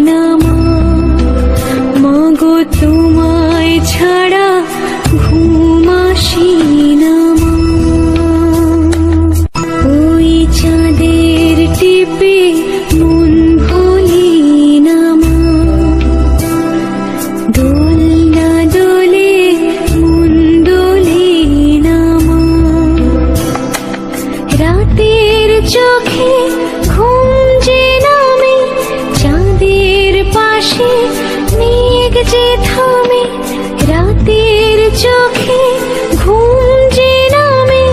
না মা, মাগো তোমায় ছাড়া ঘুম আসে না মা। ওই চাঁদের টিপে মন ভোলে না মা, দোলনা দোলে মন দোলে না মা। রাতের চোখে ঘুম যে নামে, চাঁদের পাশে মেঘ যে থামে। রাতের চোখে ঘুম যে নামে,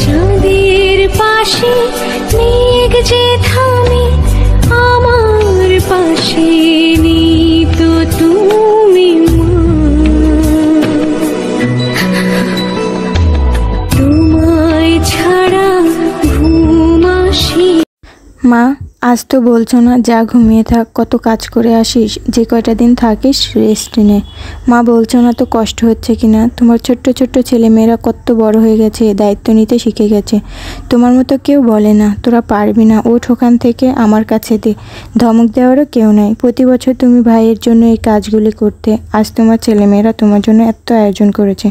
চাঁদের পাশে মেঘ যে থামে। আমার পাশে নেই তো তুমি মা, তোমায় ছাড়া ঘুম আসে। মা, আজ তো বলছো না যা ঘুমিয়ে থাক, কত কাজ করে আসিস, যে কয়টা দিন থাকিস রেস্ট নে। মা বলছো না তো কষ্ট হচ্ছে কিনা? তোমার ছোট্ট ছোট্ট ছেলেমেয়েরা কত বড় হয়ে গেছে, দায়িত্ব নিতে শিখে গেছে। তোমার মতো কেউ বলে না তোরা পারবি না, ওঠ ওখান থেকে, আমার কাছে দে। ধমক দেওয়ারও কেউ নাই। প্রতি বছর তুমি ভাইয়ের জন্য এই কাজগুলি করতে, আজ তোমার ছেলেমেয়েরা তোমার জন্য এত আয়োজন করেছে,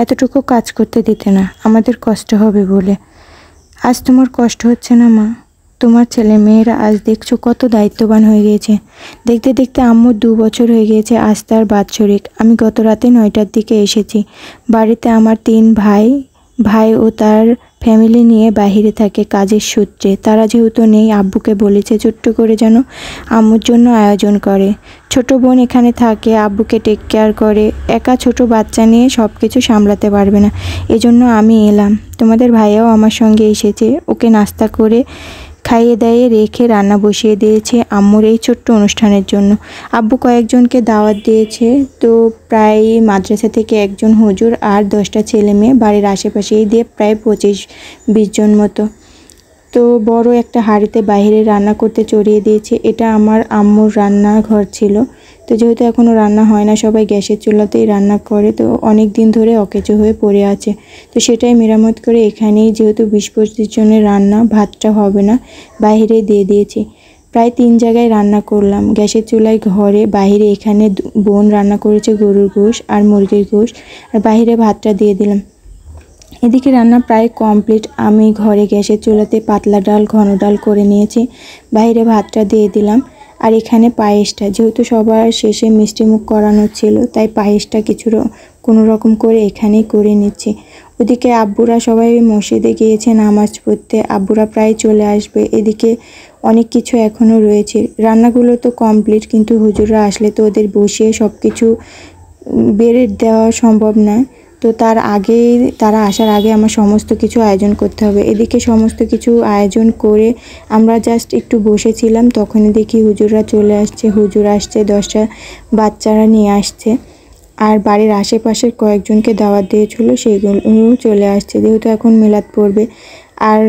এতটুকু কাজ করতে দিতে না, আমাদের কষ্ট হবে বলে। আজ তোমার কষ্ট হচ্ছে না মা? তোমার ছেলে মেয়েরা আজ দেখছো কত দায়িত্ববান হয়ে গিয়েছে। দেখতে দেখতে আম্মুর 2 বছর হয়ে গিয়েছে আজ তার বাৎসরিক। আমি গত রাতে 9টার দিকে এসেছি। বাড়িতে আমার 3 ভাই ও তার ফ্যামিলি নিয়ে বাইরে থাকে কাজের সূত্রে। তারা যেহেতু নেই, আব্বুকে বলেছে ছোট্ট করে যেন আম্মুর জন্য আয়োজন করে। ছোট বোন এখানে থাকে, আব্বুকে টেক কেয়ার করে। একা ছোট বাচ্চা নিয়ে সব কিছু সামলাতে পারবে না, এজন্য আমি এলাম। তোমাদের ভাইয়াও আমার সঙ্গে এসেছে, ওকে নাস্তা করে খাইয়ে দাইয়ে রেখে রান্না বসিয়ে দিয়েছে আম্মুর এই ছোট্ট অনুষ্ঠানের জন্য। আব্বু কয়েকজনকে দাওয়াত দিয়েছে, তো প্রায় মাদ্রাসা থেকে একজন হুজুর আর 10টা ছেলে মেয়ে, বাড়ির আশেপাশেই দিয়ে প্রায় 25-20 জন মতো। তো বড় একটা হাঁড়িতে বাইরে রান্না করতে চড়িয়ে দিয়েছে। এটা আমার আম্মুর রান্নাঘর ছিল, তো যেহেতু এখনও রান্না হয় না, সবাই গ্যাসের চুলাতেই রান্না করে, তো অনেক দিন ধরে অকেজো হয়ে পড়ে আছে। তো সেটাই মেরামত করে এখানেই, যেহেতু 20-25 জনের রান্না, ভাতটা হবে না, বাইরে দিয়ে দিয়েছি। প্রায় 3 জায়গায় রান্না করলাম, গ্যাসের চুলায়, ঘরে, বাইরে। এখানে বোন রান্না করেছে গরুর গোশ আর মুরগির গোশ, আর বাইরে ভাতটা দিয়ে দিলাম। এদিকে রান্না প্রায় কমপ্লিট। আমি ঘরে গ্যাসের চুলাতে পাতলা ডাল, ঘন ডাল করে নিয়েছি, বাইরে ভাতটা দিয়ে দিলাম। আর এখানে পায়েসটা, যেহেতু সবার শেষে মিষ্টিমুখ করানো ছিল, তাই পায়েসটা কোনো রকম করে এখানেই করে নিচ্ছি। ওদিকে আব্বুরা সবাই মসজিদে গিয়েছে নামাজ পড়তে, আব্বুরা প্রায় চলে আসবে। এদিকে অনেক কিছু এখনও রয়েছে, রান্নাগুলো তো কমপ্লিট, কিন্তু হুজুররা আসলে তো ওদের বসিয়ে সব কিছু বেড়ে দেওয়া সম্ভব নয়। তো তারা আসার আগে আমার সমস্ত কিছু আয়োজন করতে হবে। এদিকে সমস্ত কিছু আয়োজন করে আমরা জাস্ট একটু বসেছিলাম, তখনই দেখি হুজুররা চলে আসছে। হুজুর আসছে, 10টা বাচ্চারা নিয়ে আসছে, আর বাড়ির আশেপাশের কয়েকজনকে দাওয়াত দিয়েছিল, সেইগুলো চলে আসছে। যেহেতু এখন মিলাদ পড়বে, আর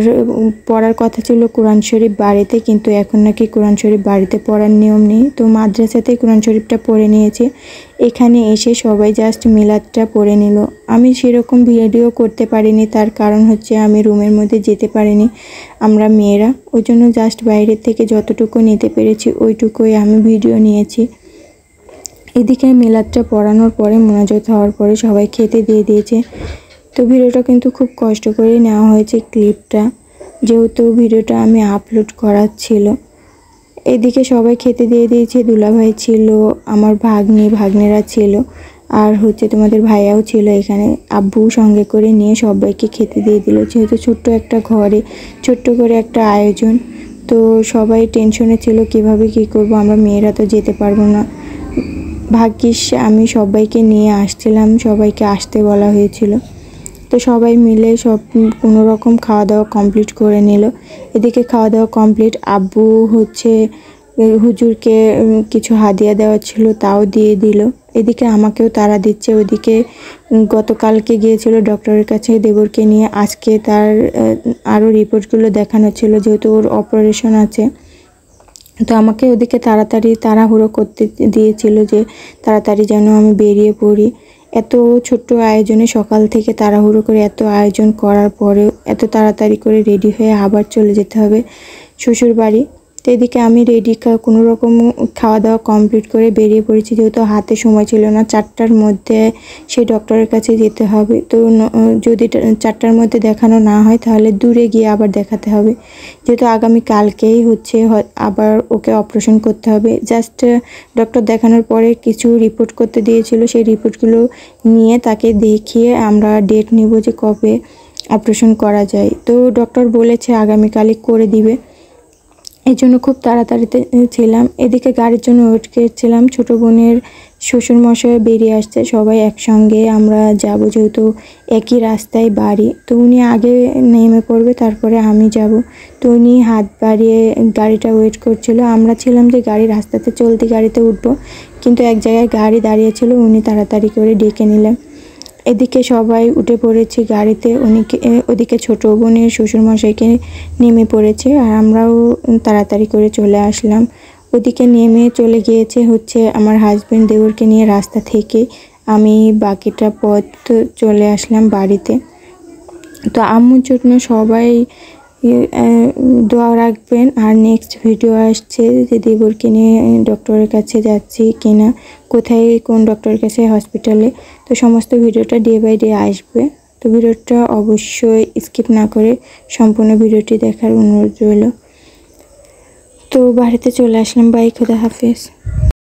পড়ার কথা ছিল কোরআন শরীফ বাড়িতে, কিন্তু এখন নাকি কোরআন শরীফ বাড়িতে পড়ার নিয়ম নেই, তো মাদ্রাসাতেই কোরআন শরীফটা পড়ে নিয়েছে। এখানে এসে সবাই জাস্ট মিলাদটা পড়ে নিল। আমি সেরকম ভিডিও করতে পারিনি, তার কারণ হচ্ছে আমি রুমের মধ্যে যেতে পারিনি, আমরা মেয়েরা, ওই জন্য জাস্ট বাইরের থেকে যতটুকু নিতে পেরেছি ওইটুকুই আমি ভিডিও নিয়েছি। এদিকে মিলাদটা পড়ানোর পরে, মোনাজাত হওয়ার পরে সবাই খেতে দিয়ে দিয়েছে। তো ভিডিওটা কিন্তু খুব কষ্ট করে নেওয়া হয়েছে ক্লিপটা, যেহেতু ভিডিওটা আমি আপলোড করার ছিল। এদিকে সবাই খেতে দিয়ে দিয়েছে, দুলাভাই ছিল, আমার ভাগ্নেরা ছিল, আর তোমাদের ভাইয়াও ছিল এখানে। আব্বু সঙ্গে করে নিয়ে সবাইকে খেতে দিয়ে দিল। যেহেতু ছোট্ট একটা ঘরে ছোট্ট করে একটা আয়োজন, তো সবাই টেনশনে ছিল কিভাবে কি করব, আমরা মেয়েরা তো যেতে পারবো না। ভাগ্যিস আমি সবাইকে নিয়ে আসছিলাম, সবাইকে আসতে বলা হয়েছিল। তো সবাই মিলে কোনো রকম খাওয়া দাওয়া কমপ্লিট করে নিল। এদিকে খাওয়া দাওয়া কমপ্লিট, আব্বু হুজুরকে কিছু হাদিয়া দেওয়া ছিল, তাও দিয়ে দিল। এদিকে আমাকেও তারা দিচ্ছে। ওদিকে গতকালকে গিয়েছিল ডক্টরের কাছে দেবরকে নিয়ে, আজকে তার আরও রিপোর্টগুলো দেখানো ছিল, যেহেতু ওর অপারেশন আছে। তো আমাকে ওদিকে তাড়াহুড়ো করতে দিয়েছিল, যে তাড়াতাড়ি যেন আমি বেরিয়ে পড়ি। এত ছোট্ট আয়োজনে সকাল থেকে তাড়াহুড়ো করে এত আয়োজন করার পরেও এত তাড়াতাড়ি করে রেডি হয়ে আবার চলে যেতে হবে শ্বশুর বাড়ি। তো তো এদিকে আমি রেডি কোনো রকম খাওয়া দাওয়া কমপ্লিট করে বেরিয়ে পড়েছি, যেহেতু হাতে সময় ছিল না। 4টার মধ্যে সেই ডক্টরের কাছে যেতে হবে। তো যদি 4টার মধ্যে দেখানো না হয় তাহলে দূরে গিয়ে আবার দেখাতে হবে, যেহেতু আগামী কালকেই হচ্ছে আবার ওকে অপারেশন করতে হবে। জাস্ট ডক্টর দেখানোর পরে কিছু রিপোর্ট করতে দিয়েছিল, সেই রিপোর্টগুলো নিয়ে তাকে দেখিয়ে আমরা ডেট নেব যে কবে অপারেশন করা যায়। তো ডক্টর বলেছে আগামীকালই করে দিবে, এই জন্য খুব তাড়াতাড়িতে ছিলাম। এদিকে গাড়ির জন্য ওয়েট করছিলাম। ছোটো বোনের শ্বশুরমশাই বেরিয়ে আসছে, সবাই একসঙ্গে আমরা যাব, যেহেতু একই রাস্তায় বাড়ি। তো উনি আগে নেমে পড়বে, তারপরে আমি যাব। তো উনি হাত বাড়িয়ে গাড়িটা ওয়েট করছিল। আমরা ছিলাম যে গাড়ি রাস্তাতে চলতি গাড়িতে উঠবো, কিন্তু এক জায়গায় গাড়ি দাঁড়িয়েছিল, উনি তাড়াতাড়ি করে ডেকে নিলেন। এদিকে সবাই উঠে পড়েছি গাড়িতে। ওদিকে ছোটো বোনের শ্বশুরমশাইকে নেমে পড়েছে, আর আমরাও তাড়াতাড়ি করে চলে আসলাম। ওদিকে নেমে চলে গিয়েছে হচ্ছে আমার হাজব্যান্ড দেওরকে নিয়ে রাস্তা থেকে। আমি বাকিটা পথ চলে আসলাম বাড়িতে। তো আম্মুর জন্য সবাই দোয়া রাখবেন। আর নেক্সট ভিডিও আসছে যে দেবরকে নিয়ে ডক্টরের কাছে যাচ্ছি কিনা, কোথায় কোন ডক্টরের কাছে, হসপিটালে। তো সমস্ত ভিডিওটা ডে বাই ডে আসবে। তো ভিডিওটা অবশ্যই স্কিপ না করে সম্পূর্ণ ভিডিওটি দেখার অনুরোধ রইল। তো বাড়িতে চলে আসলাম। বাই, খোদা হাফেজ।